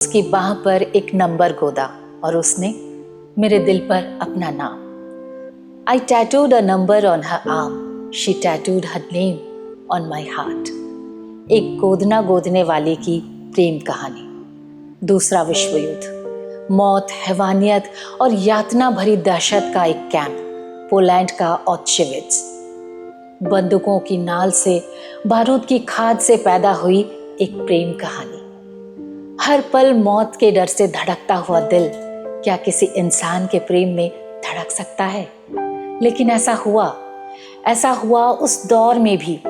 उसकी बाह पर एक नंबर गोदा और उसने मेरे दिल पर अपना नाम। I tattooed a number on her arm. She tattooed her name on my heart. एक गोदना गोदने वाले की प्रेम कहानी। दूसरा विश्व युद्ध, मौत, हैवानियत और यातना भरी दहशत का एक कैंप, पोलैंड का ऑच्चविट्ज। बंदूकों की नाल से, बारूद की खाद से पैदा हुई एक प्रेम कहानी। हर पल मौत के डर से धड़कता हुआ दिल क्या किसी इंसान के प्रेम में धड़क सकता है? लेकिन ऐसा हुआ उस दौर में भी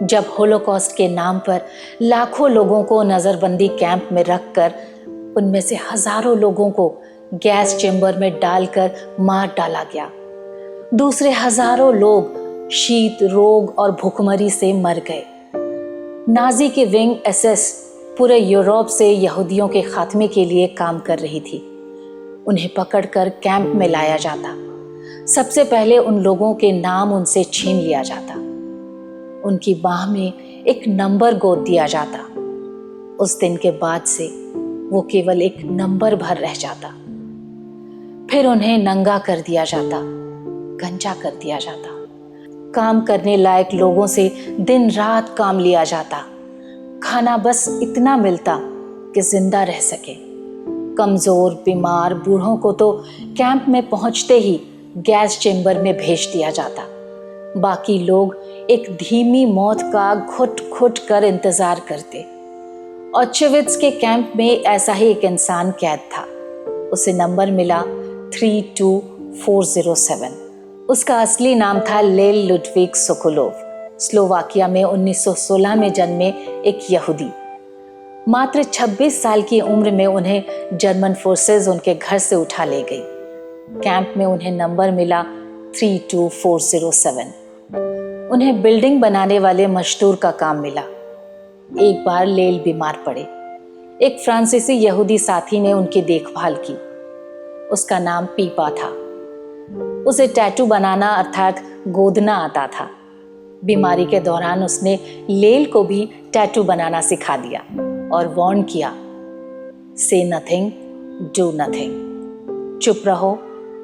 जब होलोकॉस्ट के नाम पर लाखों लोगों को नज़रबंदी कैंप में रखकर उनमें से हजारों लोगों को गैस चेंबर में डालकर मार डाला गया। दूसरे हजारों लोग शीत, रोग और भूखमरी से मर गए। नाजी की विंग एसएस पूरे यूरोप से यहूदियों के खात्मे के लिए काम कर रही थी। उन्हें पकड़कर कैंप में लाया जाता। सबसे पहले उन लोगों के नाम उनसे छीन लिया जाता। उनकी बाह में एक नंबर गोद दिया जाता। उस दिन के बाद से वो केवल एक नंबर भर रह जाता। फिर उन्हें नंगा कर दिया जाता, गंजा कर दिया जाता। काम करने लायक लोगों से दिन रात काम लिया जाता। खाना बस इतना मिलता कि जिंदा रह सके। कमजोर, बीमार बूढ़ों को तो कैंप में पहुंचते ही गैस चेंबर में भेज दिया जाता। बाकी लोग एक धीमी मौत का घुट घुट कर इंतजार करते। ऑच्चविट्ज के कैंप में ऐसा ही एक इंसान कैद था। उसे नंबर मिला 32407। उसका असली नाम था लेल लुडविग सोकोलोव। स्लोवाकिया में 1916 में जन्मे एक यहूदी। मात्र 26 साल की उम्र में उन्हें जर्मन फोर्सेस उनके घर से उठा ले गई। कैंप में उन्हें नंबर मिला 32407। उन्हें बिल्डिंग बनाने वाले मजदूर का काम मिला। एक बार लेल बीमार पड़े। एक फ्रांसीसी यहूदी साथी ने उनकी देखभाल की। उसका नाम पीपा था। उसे टैटू बनाना अर्थात गोदना आता था। बीमारी के दौरान उसने लेल को भी टैटू बनाना सिखा दिया और वार्न किया, से नथिंग, डू नथिंग। चुप रहो,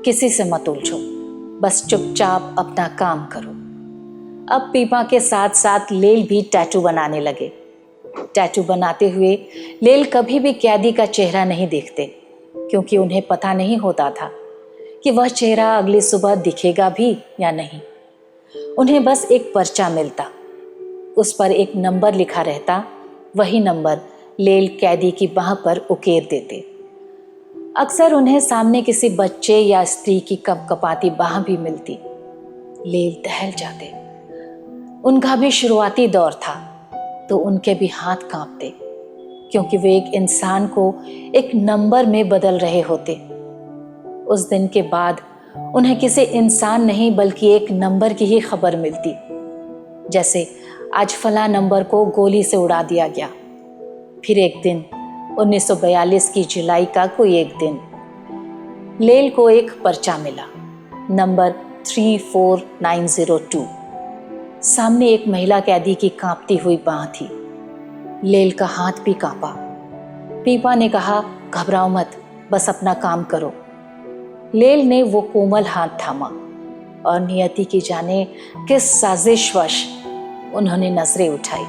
किसी से मत उलझो, बस चुपचाप अपना काम करो। अब पीपा के साथ साथ लेल भी टैटू बनाने लगे। टैटू बनाते हुए लेल कभी भी कैदी का चेहरा नहीं देखते, क्योंकि उन्हें पता नहीं होता था कि वह चेहरा अगली सुबह दिखेगा भी या नहीं। उन्हें बस एक पर्चा मिलता, उस पर एक नंबर लिखा रहता। वही नंबर लेल कैदी की बाह पर उकेर देते। अक्सर उन्हें सामने किसी बच्चे या स्त्री की कपकपाती बाह भी मिलती। लेल दहल जाते। उनका भी शुरुआती दौर था, तो उनके भी हाथ कांपते, क्योंकि वे एक इंसान को एक नंबर में बदल रहे होते। उस दिन के बाद उन्हें किसी इंसान नहीं बल्कि एक नंबर की ही खबर मिलती, जैसे आज फला नंबर को गोली से उड़ा दिया गया। फिर एक दिन 1942 की जुलाई का कोई एक दिन लेल को एक पर्चा मिला, नंबर 34902। सामने एक महिला कैदी की कांपती हुई बाह थी। लेल का हाथ भी कांपा। पीपा ने कहा, घबराओ मत, बस अपना काम करो। लेल ने वो कोमल हाथ थामा और नियति की जाने किस साजिशवश उन्होंने नजरें उठाई।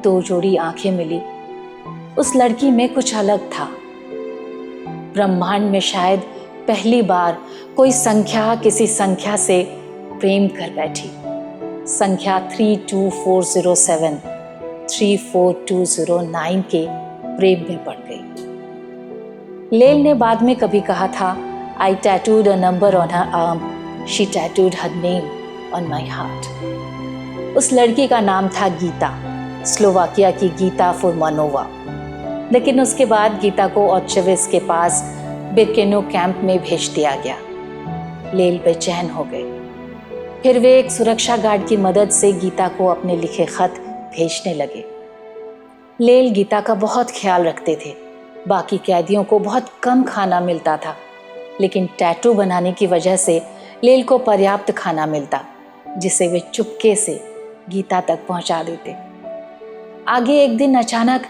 दो जोड़ी आंखें मिली। उस लड़की में कुछ अलग था। ब्रह्मांड में शायद पहली बार कोई संख्या किसी संख्या से प्रेम कर बैठी। संख्या 32407 34209 के प्रेम में पड़ गई। लेल ने बाद में कभी कहा था, I tattooed a number on her arm. She tattooed her name on my heart. उस लड़की का नाम था गीता, स्लोवाकिया की गीता फुरमानोवा। लेकिन उसके बाद गीता को ऑच्चविट्ज के पास बिर्केनो कैंप में भेज दिया गया। लेल बेचैन हो गए। फिर वे एक सुरक्षा गार्ड की मदद से गीता को अपने लिखे खत भेजने लगे। लेल गीता का बहुत ख्याल रखते थे। बाकी कैदियों को बहुत कम खाना मिलता था, लेकिन टैटू बनाने की वजह से लेल को पर्याप्त खाना मिलता, जिसे वे चुपके से गीता तक पहुंचा देते। आगे एक दिन अचानक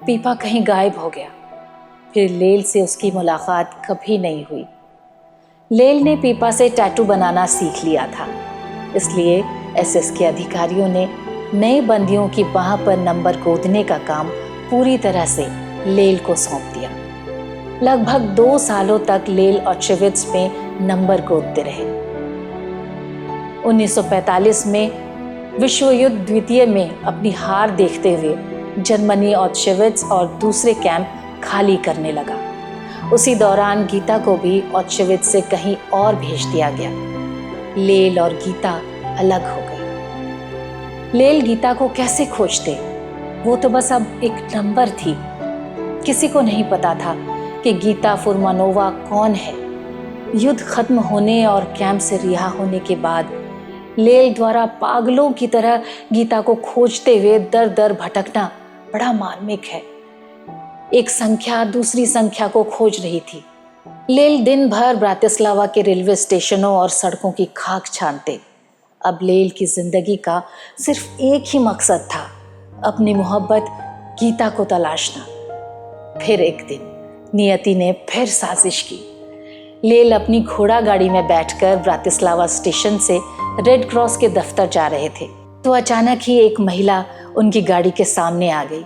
पीपा कहीं गायब हो गया। फिर लेल से उसकी मुलाकात कभी नहीं हुई। लेल ने पीपा से टैटू बनाना सीख लिया था, इसलिए एसएस के अधिकारियों ने नए बंदियों की बाह पर नंबर गोदने का काम पूरी तरह से लेल को सौंप दिया। लगभग 2 सालों तक लेल ऑश्विट्ज़ में नंबर गोदते रहे। 1945 में विश्व युद्ध द्वितीय में अपनी हार देखते हुए जर्मनी ऑश्विट्ज़ और दूसरे कैंप खाली करने लगा। उसी दौरान गीता को भी ऑश्विट्ज़ से कहीं और भेज दिया गया। लेल और गीता अलग हो गई। लेल गीता को कैसे खोजते? वो तो बस अब एक नंबर थी। किसी को नहीं पता था कि गीता फुरमानोवा कौन है। युद्ध खत्म होने और कैंप से रिहा होने के बाद लेल द्वारा पागलों की तरह गीता को खोजते हुए दर दर भटकना बड़ा मार्मिक है। एक संख्या दूसरी संख्या को खोज रही थी। लेल दिन भर ब्रातिस्लावा के रेलवे स्टेशनों और सड़कों की खाक छानते। अब लेल की जिंदगी का सिर्फ एक ही मकसद था, अपनी मोहब्बत गीता को तलाशना। फिर एक दिन नियति ने फिर साजिश की। लेल अपनी घोड़ा गाड़ी में बैठकर ब्रातिस्लावा स्टेशन से रेड क्रॉस के दफ्तर जा रहे थे, तो अचानक ही एक महिला उनकी गाड़ी के सामने आ गई।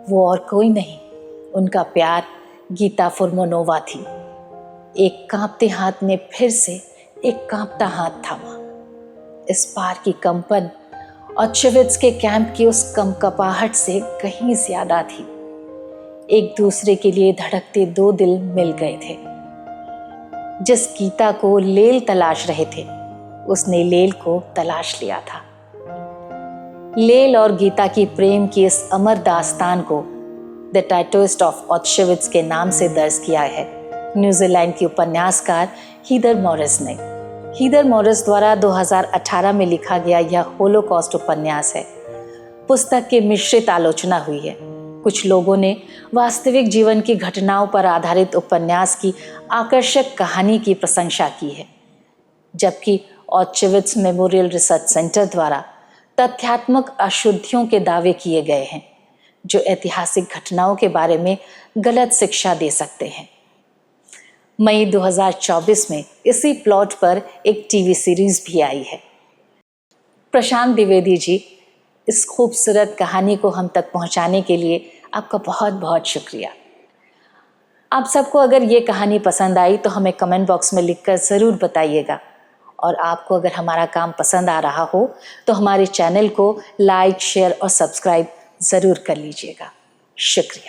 वो और कोई नहीं, उनका प्यार गीता फुरमानोवा थी। एक कांपते हाथ ने फिर से एक कांपता हाथ थामा। इस बार की कंपन ऑश्विट्ज़ के कैंप की उस कंपकपाहट से कहीं ज्यादा थी। एक दूसरे के लिए धड़कते 2 दिल मिल गए थे। जिस गीता को लेल तलाश रहे थे, उसने लेल को तलाश लिया था। लेल और गीता की प्रेम की इस अमर दास्तान को द टैटूइस्ट ऑफ ऑश्विट्ज़ के नाम से दर्ज किया है न्यूजीलैंड की उपन्यासकार हीदर मॉरिस ने। हीदर मॉरिस द्वारा 2018 में लिखा गया यह होलोकॉस्ट उपन्यास है। पुस्तक की मिश्रित आलोचना हुई है। कुछ लोगों ने वास्तविक जीवन की घटनाओं पर आधारित उपन्यास की आकर्षक कहानी की प्रशंसा की है, जबकि ऑश्विट्ज़ मेमोरियल रिसर्च सेंटर द्वारा तथ्यात्मक अशुद्धियों के दावे किए गए हैं, जो ऐतिहासिक घटनाओं के बारे में गलत शिक्षा दे सकते हैं। मई 2024 में इसी प्लॉट पर एक टीवी सीरीज भी आई है। प्रशांत द्विवेदी जी, इस खूबसूरत कहानी को हम तक पहुंचाने के लिए आपका बहुत बहुत शुक्रिया। आप सबको अगर ये कहानी पसंद आई तो हमें कमेंट बॉक्स में लिखकर ज़रूर बताइएगा। और आपको अगर हमारा काम पसंद आ रहा हो तो हमारे चैनल को लाइक, शेयर और सब्सक्राइब ज़रूर कर लीजिएगा। शुक्रिया।